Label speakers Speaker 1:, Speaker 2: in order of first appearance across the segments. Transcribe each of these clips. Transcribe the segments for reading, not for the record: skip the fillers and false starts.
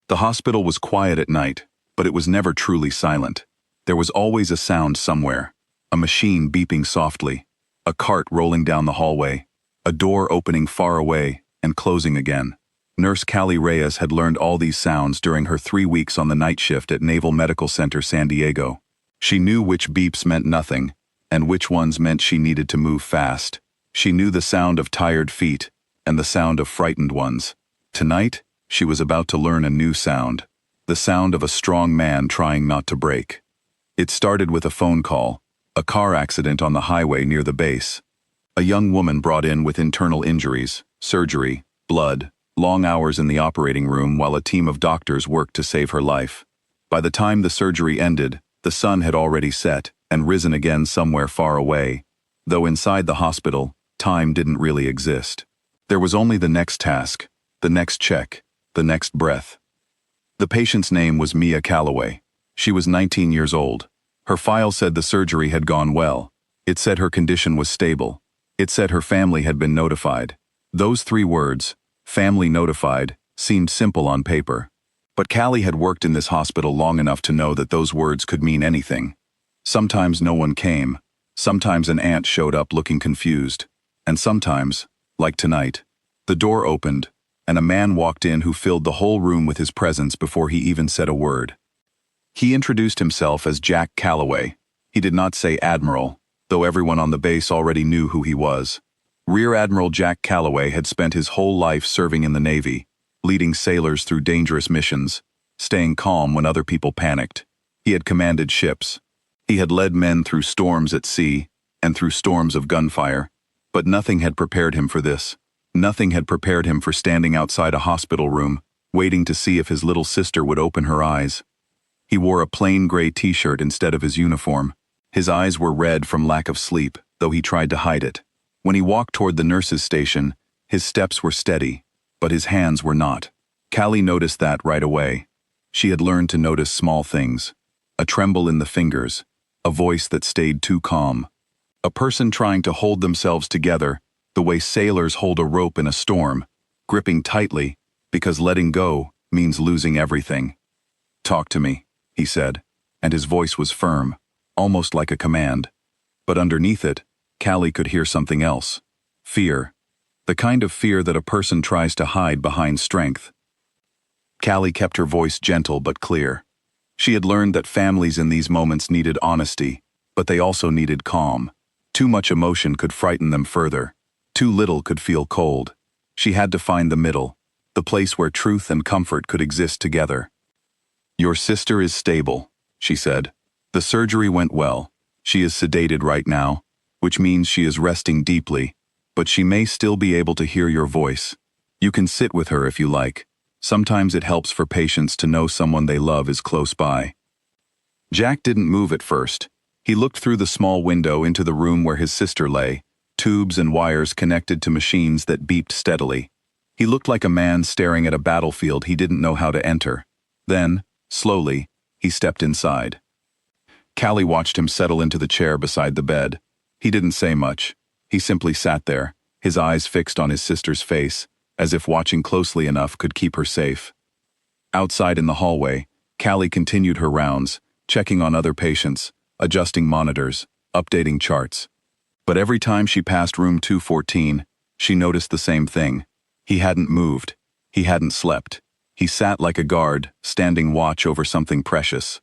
Speaker 1: The hospital was quiet at night, but it was never truly silent. There was always a sound somewhere. A machine beeping softly, a cart rolling down the hallway, a door opening far away and closing again. Nurse Callie Reyes had learned all these sounds during her 3 weeks on the night shift at Naval Medical Center San Diego. She knew which beeps meant nothing, and which ones meant she needed to move fast. She knew the sound of tired feet, and the sound of frightened ones. Tonight, she was about to learn a new sound. The sound of a strong man trying not to break. It started with a phone call, a car accident on the highway near the base. A young woman brought in with internal injuries, surgery, blood, long hours in the operating room while a team of doctors worked to save her life. By the time the surgery ended, the sun had already set and risen again somewhere far away, though inside the hospital, time didn't really exist. There was only the next task, the next check, the next breath. The patient's name was Mia Calloway. She was 19 years old. Her file said the surgery had gone well. It said her condition was stable. It said her family had been notified. Those 3 words, family notified, seemed simple on paper. But Callie had worked in this hospital long enough to know that those words could mean anything. Sometimes no one came. Sometimes an aunt showed up looking confused. And sometimes, like tonight, the door opened, and a man walked in who filled the whole room with his presence before he even said a word. He introduced himself as Jack Calloway. He did not say Admiral, though everyone on the base already knew who he was. Rear Admiral Jack Calloway had spent his whole life serving in the Navy, leading sailors through dangerous missions, staying calm when other people panicked. He had commanded ships. He had led men through storms at sea and through storms of gunfire, but nothing had prepared him for this. Nothing had prepared him for standing outside a hospital room, waiting to see if his little sister would open her eyes. He wore a plain gray t-shirt instead of his uniform. His eyes were red from lack of sleep, though he tried to hide it. When he walked toward the nurse's station, his steps were steady, but his hands were not. Callie noticed that right away. She had learned to notice small things. A tremble in the fingers, a voice that stayed too calm. A person trying to hold themselves together, the way sailors hold a rope in a storm, gripping tightly, because letting go means losing everything. "Talk to me," he said, and his voice was firm, almost like a command. But underneath it, Callie could hear something else. Fear. The kind of fear that a person tries to hide behind strength. Callie kept her voice gentle but clear. She had learned that families in these moments needed honesty, but they also needed calm. Too much emotion could frighten them further. Too little could feel cold. She had to find the middle, the place where truth and comfort could exist together. "Your sister is stable," she said. "The surgery went well. She is sedated right now, which means she is resting deeply, but she may still be able to hear your voice. You can sit with her if you like. Sometimes it helps for patients to know someone they love is close by." Jack didn't move at first. He looked through the small window into the room where his sister lay, tubes and wires connected to machines that beeped steadily. He looked like a man staring at a battlefield he didn't know how to enter. Then, slowly, he stepped inside. Callie watched him settle into the chair beside the bed. He didn't say much. He simply sat there, his eyes fixed on his sister's face, as if watching closely enough could keep her safe. Outside in the hallway, Callie continued her rounds, checking on other patients, adjusting monitors, updating charts. But every time she passed room 214, she noticed the same thing. He hadn't moved. He hadn't slept. He sat like a guard, standing watch over something precious.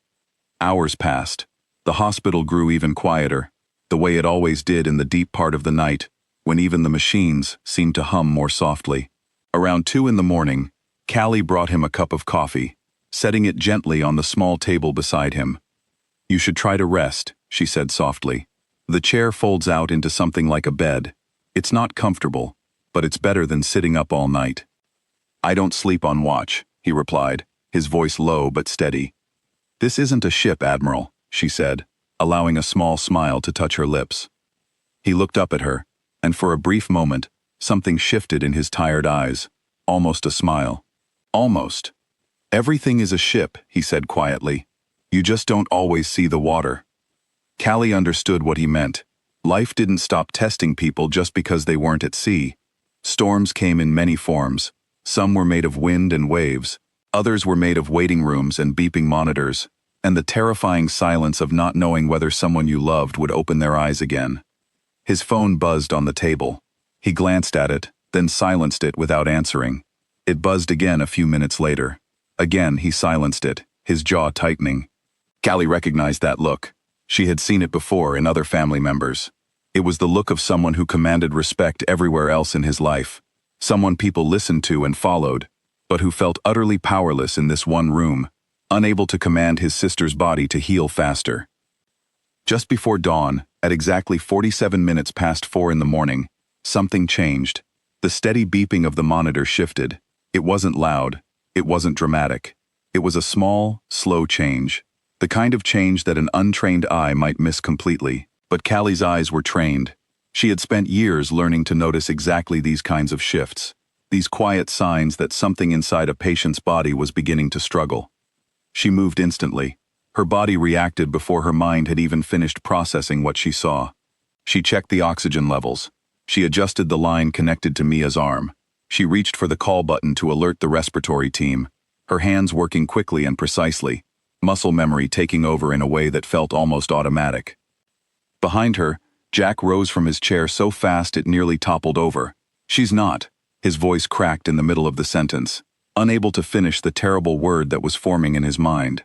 Speaker 1: Hours passed. The hospital grew even quieter, the way it always did in the deep part of the night, when even the machines seemed to hum more softly. Around 2 in the morning, Callie brought him a cup of coffee, setting it gently on the small table beside him. "You should try to rest," she said softly. "The chair folds out into something like a bed. It's not comfortable, but it's better than sitting up all night." "I don't sleep on watch," he replied, his voice low but steady. "This isn't a ship, Admiral," she said, allowing a small smile to touch her lips. He looked up at her, and for a brief moment, something shifted in his tired eyes, almost a smile. "Almost. Everything is a ship," he said quietly. "You just don't always see the water." Callie understood what he meant. Life didn't stop testing people just because they weren't at sea. Storms came in many forms. Some were made of wind and waves. Others were made of waiting rooms and beeping monitors, and the terrifying silence of not knowing whether someone you loved would open their eyes again. His phone buzzed on the table. He glanced at it, then silenced it without answering. It buzzed again a few minutes later. Again, he silenced it, his jaw tightening. Callie recognized that look. She had seen it before in other family members. It was the look of someone who commanded respect everywhere else in his life. Someone people listened to and followed, but who felt utterly powerless in this one room, unable to command his sister's body to heal faster. Just before dawn, at exactly 47 minutes past 4 in the morning, something changed. The steady beeping of the monitor shifted. It wasn't loud. It wasn't dramatic. It was a small, slow change. The kind of change that an untrained eye might miss completely. But Callie's eyes were trained. She had spent years learning to notice exactly these kinds of shifts, these quiet signs that something inside a patient's body was beginning to struggle. She moved instantly. Her body reacted before her mind had even finished processing what she saw. She checked the oxygen levels. She adjusted the line connected to Mia's arm. She reached for the call button to alert the respiratory team, her hands working quickly and precisely, muscle memory taking over in a way that felt almost automatic. Behind her, Jack rose from his chair so fast it nearly toppled over. "She's not." His voice cracked in the middle of the sentence, unable to finish the terrible word that was forming in his mind.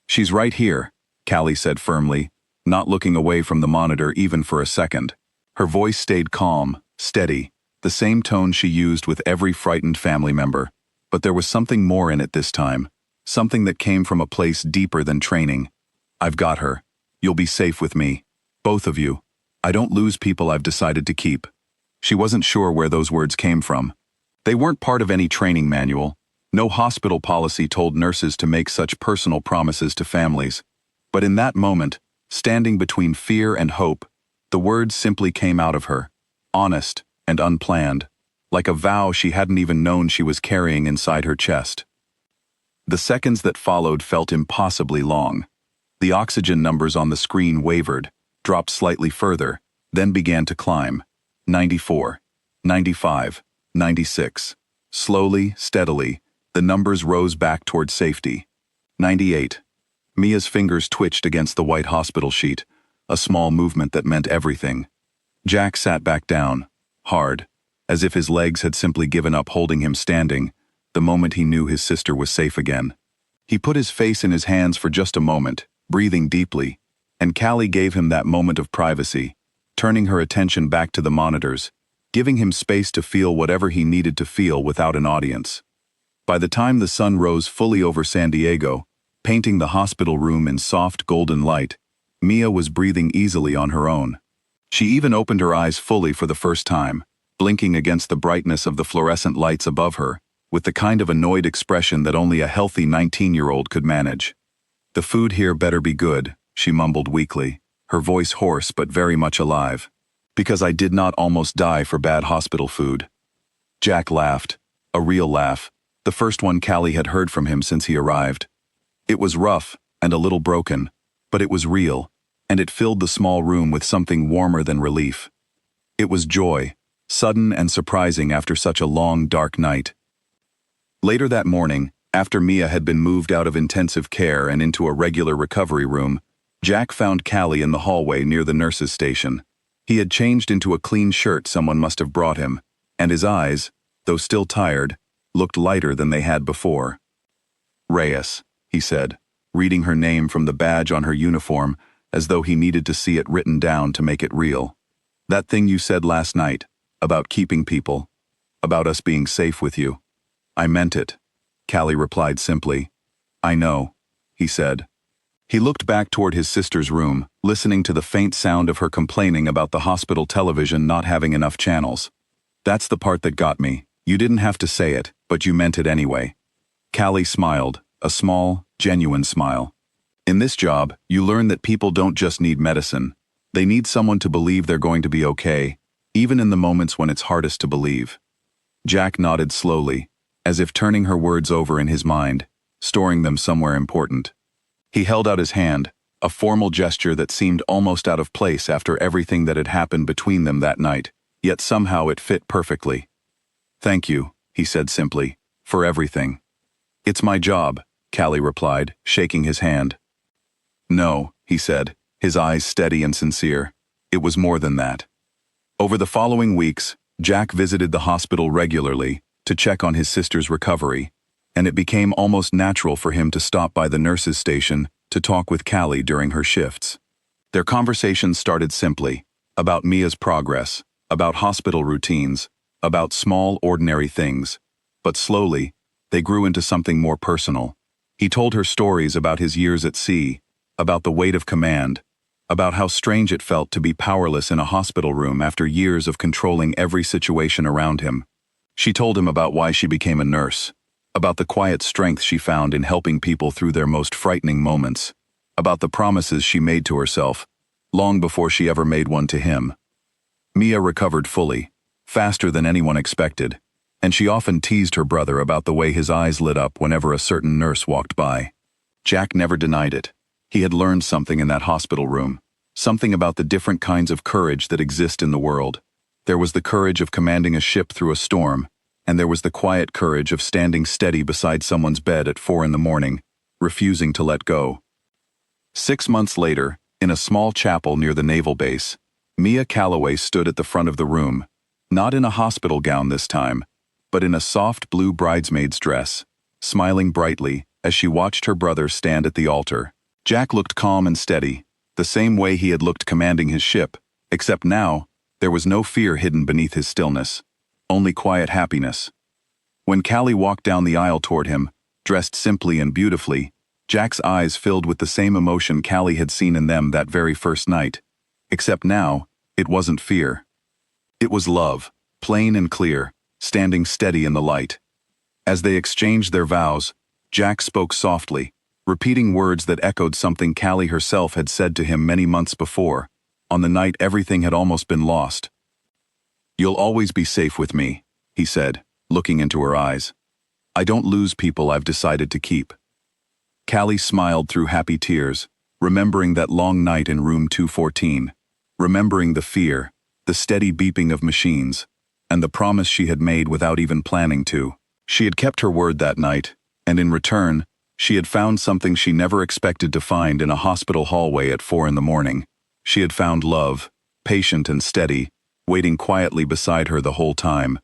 Speaker 1: "She's right here," Callie said firmly, not looking away from the monitor even for a second. Her voice stayed calm, steady, the same tone she used with every frightened family member. But there was something more in it this time, something that came from a place deeper than training. "I've got her. You'll be safe with me. Both of you. I don't lose people I've decided to keep." She wasn't sure where those words came from. They weren't part of any training manual. No hospital policy told nurses to make such personal promises to families. But in that moment, standing between fear and hope, the words simply came out of her, honest and unplanned, like a vow she hadn't even known she was carrying inside her chest. The seconds that followed felt impossibly long. The oxygen numbers on the screen wavered, dropped slightly further, then began to climb. 94, 95, 96. Slowly, steadily, the numbers rose back toward safety. 98. Mia's fingers twitched against the white hospital sheet, a small movement that meant everything. Jack sat back down, hard, as if his legs had simply given up holding him standing, the moment he knew his sister was safe again. He put his face in his hands for just a moment, breathing deeply, and Callie gave him that moment of privacy, turning her attention back to the monitors, giving him space to feel whatever he needed to feel without an audience. By the time the sun rose fully over San Diego, painting the hospital room in soft golden light, Mia was breathing easily on her own. She even opened her eyes fully for the first time, blinking against the brightness of the fluorescent lights above her, with the kind of annoyed expression that only a healthy 19-year-old could manage. "The food here better be good," she mumbled weakly, her voice hoarse but very much alive. "Because I did not almost die for bad hospital food." Jack laughed, a real laugh, the first one Callie had heard from him since he arrived. It was rough and a little broken, but it was real, and it filled the small room with something warmer than relief. It was joy, sudden and surprising after such a long, dark night. Later that morning, after Mia had been moved out of intensive care and into a regular recovery room, Jack found Callie in the hallway near the nurse's station. He had changed into a clean shirt someone must have brought him, and his eyes, though still tired, looked lighter than they had before. "Reyes," he said, reading her name from the badge on her uniform as though he needed to see it written down to make it real. "That thing you said last night, about keeping people, about us being safe with you. I meant it," Callie replied simply. "I know," he said. He looked back toward his sister's room, listening to the faint sound of her complaining about the hospital television not having enough channels. "That's the part that got me. You didn't have to say it, but you meant it anyway." Callie smiled, a small, genuine smile. "In this job, you learn that people don't just need medicine. They need someone to believe they're going to be okay, even in the moments when it's hardest to believe." Jack nodded slowly, as if turning her words over in his mind, storing them somewhere important. He held out his hand, a formal gesture that seemed almost out of place after everything that had happened between them that night, yet somehow it fit perfectly. "Thank you," he said simply, "for everything." "It's my job," Callie replied, shaking his hand. "No," he said, his eyes steady and sincere. "It was more than that." Over the following weeks, Jack visited the hospital regularly to check on his sister's recovery, and it became almost natural for him to stop by the nurses' station to talk with Callie during her shifts. Their conversations started simply, about Mia's progress, about hospital routines, about small, ordinary things, but slowly, they grew into something more personal. He told her stories about his years at sea, about the weight of command, about how strange it felt to be powerless in a hospital room after years of controlling every situation around him. She told him about why she became a nurse, about the quiet strength she found in helping people through their most frightening moments, about the promises she made to herself, long before she ever made one to him. Mia recovered fully, faster than anyone expected, and she often teased her brother about the way his eyes lit up whenever a certain nurse walked by. Jack never denied it. He had learned something in that hospital room, something about the different kinds of courage that exist in the world. There was the courage of commanding a ship through a storm, and there was the quiet courage of standing steady beside someone's bed at 4 a.m, refusing to let go. 6 months later, in a small chapel near the naval base, Mia Calloway stood at the front of the room, not in a hospital gown this time, but in a soft blue bridesmaid's dress, smiling brightly as she watched her brother stand at the altar. Jack looked calm and steady, the same way he had looked commanding his ship, except now, there was no fear hidden beneath his stillness, only quiet happiness. When Callie walked down the aisle toward him, dressed simply and beautifully, Jack's eyes filled with the same emotion Callie had seen in them that very first night, except now, it wasn't fear. It was love, plain and clear, standing steady in the light. As they exchanged their vows, Jack spoke softly, repeating words that echoed something Callie herself had said to him many months before, on the night everything had almost been lost. "You'll always be safe with me," he said, looking into her eyes. "I don't lose people I've decided to keep." Callie smiled through happy tears, remembering that long night in room 214, remembering the fear, the steady beeping of machines, and the promise she had made without even planning to. She had kept her word that night, and in return, she had found something she never expected to find in a hospital hallway at 4 a.m. She had found love, patient and steady, waiting quietly beside her the whole time,